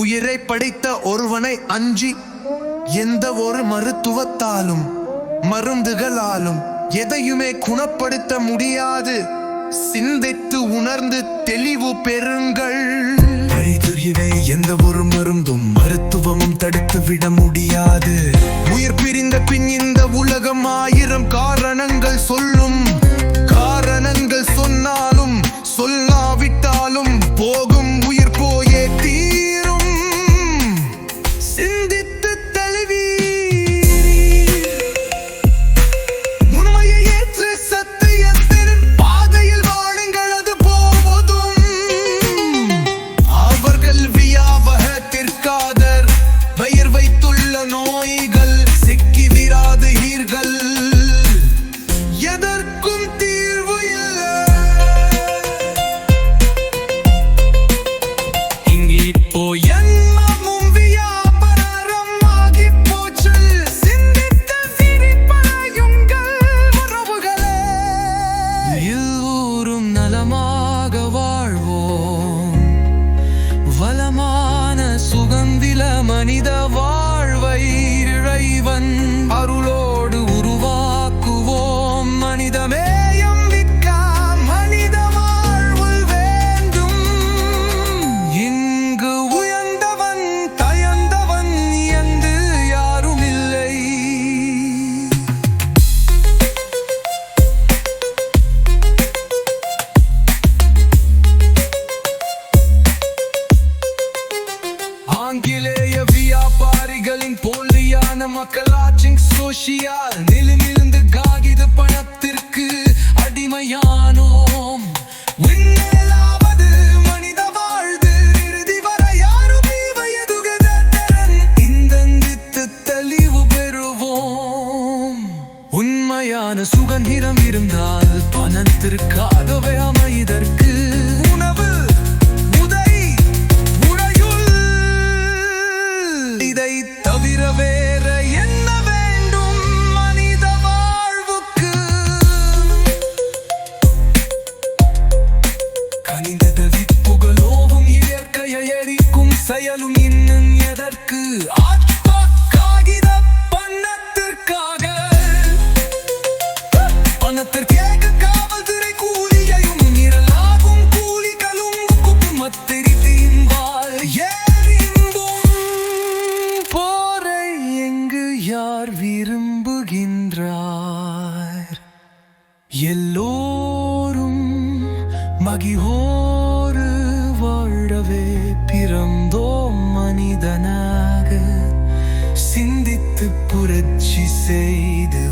உயிரை படைத்த ஒருவனை அஞ்சி எந்த ஒரு மருத்துவத்தாலும் மருந்துகளாலும் எதையுமே குணப்படுத்த முடியாது. சிந்தித்து உணர்ந்து தெளிவு பெறுங்கள். அழிதுயிரை எந்த ஒரு மருந்தும் மருத்துவமும் தடுத்து விட முடியாது. உயிர் பிரிந்த பின் இந்த உலகம் 1000 காரணங்கள் சொல்லும். காரணங்கள் சொன்னாலும் சொல்லாவிட்டாலும் போகும் உயிர் போயே தீரும். சிந்தித்து தெளிவி உண்மையை ஏற்று சத்தியத்தின் பாதையில் வாழுங்கள். அது போவதும் அவர்கள் வியாபகத்திற்காதர் வயிர் வைத்துள்ள நோய்கள் சிக்கி விராது ஈர்கள். எதற்கும் தீர்வு இல்லை. இங்கே இப்போ எண்ணமும் வியாபாரம் ஆகி போச்சு. சிந்தித்து சிரிப்படையுங்கள் உறவுகளே. எல்லோரும் நலமாக வாழ்வோம். வளமான சுகந்தில மனித வாழ்வை இறைவன் அருளோடு உருவாக்குவோம். மனிதமேயம் மிக்க மனித வாழ்வு வேண்டும். இங்கு உயர்ந்தவன் தயர்ந்தவன் என்று யாரும் இல்லை. ஆங்கிலேய வியாபாரிகளின் போலியான மக்களாட்சியின் சோசியல் நிலையிலிருந்து காகித பணத்திற்கு அடிமையானோம். விண்ணிலாவது மனித வாழ்வு இறுதி வரை யாருமே வயதுகதன். இந்த தெளிவு பெறுவோம். உண்மையான சுகந்திரம் இருந்தால் பணத்திற்காகவே அமைதற்கு உணவு உதை உடையுள். இதை தவிர வேற என்ன வேண்டும் மனித வாழ்வுக்கு? கனிந்த விப்புகளோவும் இயற்கையை எரிக்கும் செயலும் இன்னும் எதற்கு? காகித பணத்திற்காக பணத்திற்கேக காவல்துறை கூலியையும் நிரலாகும் கூலிகளும் குப்பமத்திரிவாள் ஏறின்பும் போரை எங்கு யார் விரும்புகின்றார்? எல்லோரும் மகிழ்வோடு வாழவே பிறந்தோம் மனிதனாக. சிந்தித்து புரட்சி செய்து